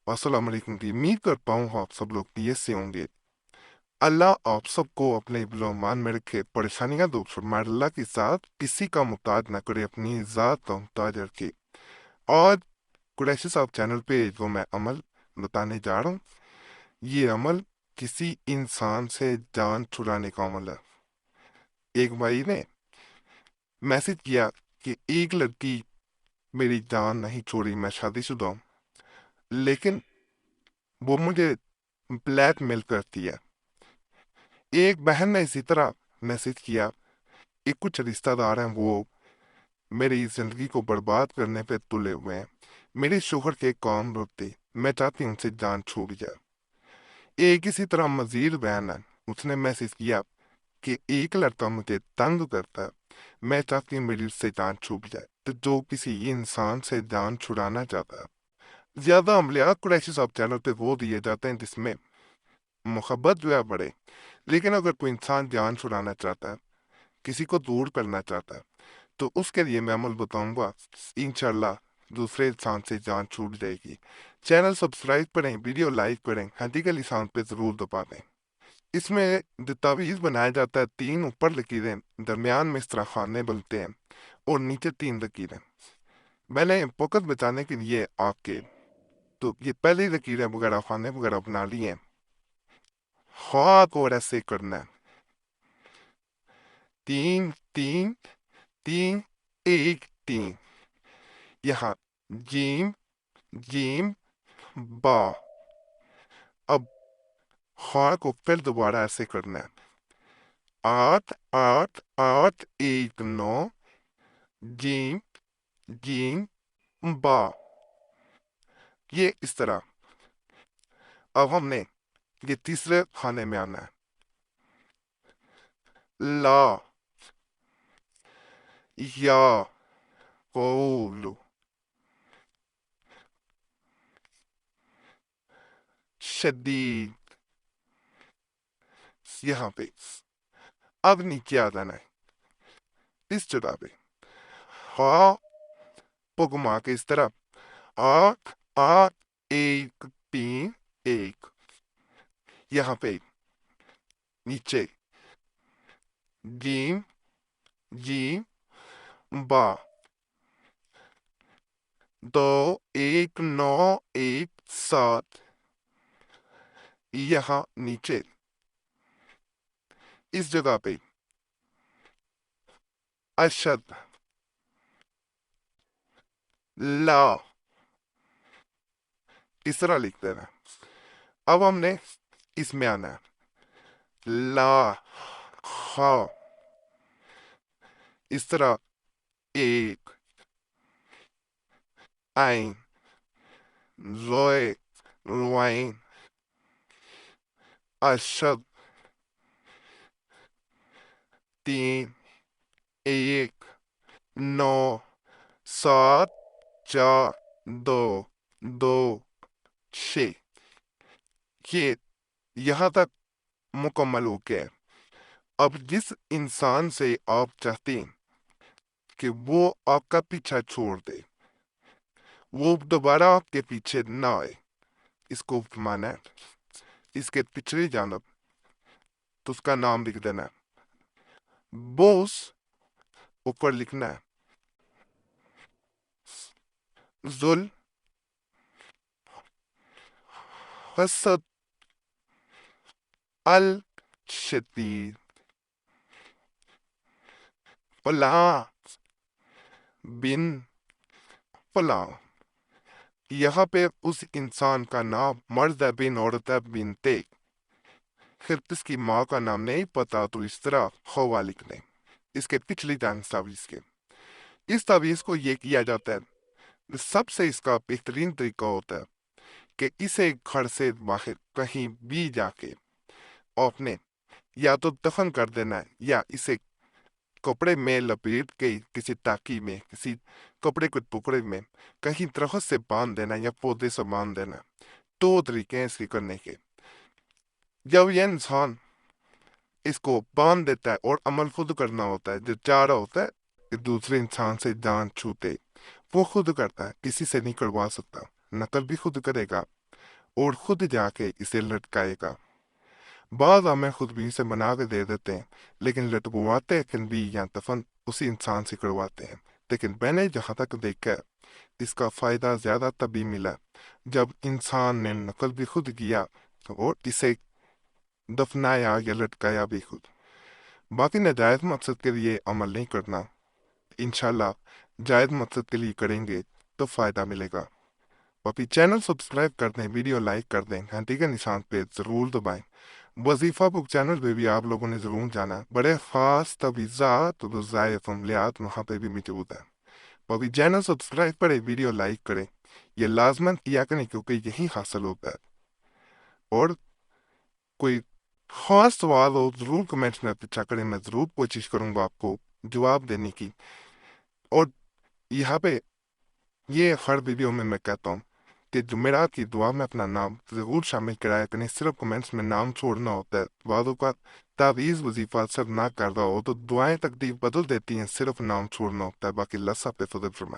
अस्सलाम वालेकुम जी। उम्मीद करता हूँ आप सब लोग खैरियत से होंगे। अल्लाह आप सबको अपने ईमान में रखे, परेशानियां दूर फरमाए। अल्लाह के साथ किसी का मुहताज ना करे, अपनी ज़ात का मुहताज रखे। और कुरैशी साहब चैनल पे जो मैं अमल बताने जा रहा हूँ, ये अमल किसी इंसान से जान छुड़ाने का अमल है। एक भाई ने मैसेज किया कि एक लड़की मेरी जान नहीं छोड़ी, मैं शादीशुदा हूँ, लेकिन वो मुझे ब्लैकमेल करती है। एक बहन ने इसी तरह मैसेज किया कि कुछ रिश्तेदार हैं, वो मेरी जिंदगी को बर्बाद करने पे तुले हुए हैं। मेरे शोहर के काम रोते, मैं चाहती हूँ उनसे जान छूट जाए। एक इसी तरह मजीद बहन है, उसने मैसेज किया कि एक लड़का मुझे तंग करता है, मैं चाहती हूँ मेरी उससे जान छूट जाए। तो जो किसी इंसान से जान छुड़ाना चाहता है, ज्यादा हमले कुरैशी साहब चैनल पे वो दिए जाते हैं जिसमें मोहब्बत जो है बढ़े। लेकिन अगर कोई इंसान जान छुड़ाना चाहता है, किसी को दूर करना चाहता है, तो उसके लिए मैं अमल बताऊंगा। इंशाल्लाह दूसरे इंसान से जान छूट जाएगी। चैनल सब्सक्राइब करें, वीडियो लाइक करें, घंटी के निशान पे जरूर दबा दें। इसमें जो तावीज़ बनाया जाता है, 3 ऊपर लकीरें, दरमियान में इस तरह खाने बनते हैं और नीचे 3 लकीरें। मैंने फोकस बचाने के लिए आपके तो ये पहली लकीरें वगैरह खाने वगैरह बना लिए हैं। ख्वाब और ऐसे करना है, 3 3 3 1 3। यहाँ जीम जीम बा। अब ख्वा को फिर दोबारा ऐसे करना है, 8 8 8 1 9 जीम जीम बा। ये इस तरह। अब हमने ये तीसरे खाने में आना है, ला या कोलू शदीद। यहाँ पे अब नीचे आ जाना है, इस जगह पे हा को घुमा के इस तरफ, 8 8 1 3 1। यहाँ पे नीचे जीम जीम बा, 2 1 9 1 7। यहाँ नीचे इस जगह पे अशद ला, इस तरह लिख देना। अब हमने इसमें आना है, ला खा, इस तरह 1 आइन जोए रुआइन अशद 3 1 9 7 4 2 2 6। ये यहाँ तक मुकम्मल हो गया है। अब जिस इंसान से आप चाहते हैं कि वो आपका पीछा छोड़ दे, वो दोबारा आपके पीछे ना आए, इसको माना है। इसके पिछली जानब तो उसका नाम लिख देना है, बोस ऊपर लिखना है, जुल हसद अल शदीद फला बिन फला। यहाँ पे उस इंसान का नाम मर्द है बिन औरत है बिन ते, फिर इसकी माँ का नाम नहीं पता तो इस तरह हवा लिख लें। इसके पिछली जान तावीज़ के, इस तावीज़ को ये किया जाता है, सबसे इसका बेहतरीन तरीका होता है कि इसे घर से बाहर कहीं भी जाके आपने या तो दफन कर देना है, या इसे कपड़े में लपेट के किसी टाकी में, किसी कपड़े के टुकड़े में कहीं दरख्त से बांध देना या पौधे से बांध देना। 2 तरीके हैं इसके करने के। जब यह इंसान इसको बांध देता है और अमल खुद करना होता है, जो चाह रहा होता है कि दूसरे इंसान से जान छूटे, वो खुद करता है, किसी से नहीं करवा सकता। नकल भी खुद करेगा, اور خود جا کے اسے لٹکائے گا۔ بعض ہمیں خود بھی سے بنا کے دے دیتے ہیں، لیکن لٹکواتے بھی یا دفن اسی انسان سے کرواتے ہیں۔ لیکن میں نے جہاں تک دیکھا اس کا فائدہ زیادہ تبھی ملا جب انسان نے نقل بھی خود کیا اور اسے دفنایا یا لٹکایا بھی خود۔ باقی ناجائز مقصد کے لیے عمل نہیں کرنا، انشاءاللہ جائز مقصد کے لیے کریں گے تو فائدہ ملے گا۔ باقی چینل سبسکرائب کر دیں، ویڈیو لائک کر دیں، گھنٹی کے نشان پہ ضرور دبائیں۔ وظیفہ بک چینل پہ بھی آپ لوگوں نے ضرور جانا، بڑے خاص تجویزات اور وظائف عملیات وہاں پہ بھی موجود ہیں۔ باقی چینل سبسکرائب کریں، ویڈیو لائک کریں، یہ لازماً کیا کریں کیونکہ یہی حاصل ہوتا ہے۔ اور کوئی خاص سوال ہو ضرور کمنٹس میں پوچھا کریں، میں ضرور کوشش کروں گا آپ کو جواب دینے کی۔ اور یہاں پہ یہ ہر ویڈیو میں کہتا ہوں کہ جمعرات کی دعا میں اپنا نام ضرور شامل کرایا کریں، صرف کمنٹس میں نام چھوڑنا ہوتا ہے۔ بعض اوقات تعویذ وظیفہ صرف نہ کر رہا ہو تو دعائیں تقدیر بدل دیتی ہیں، صرف نام چھوڑنا ہوتا ہے۔ باقی اللہ سب پہ فضل فرمائے۔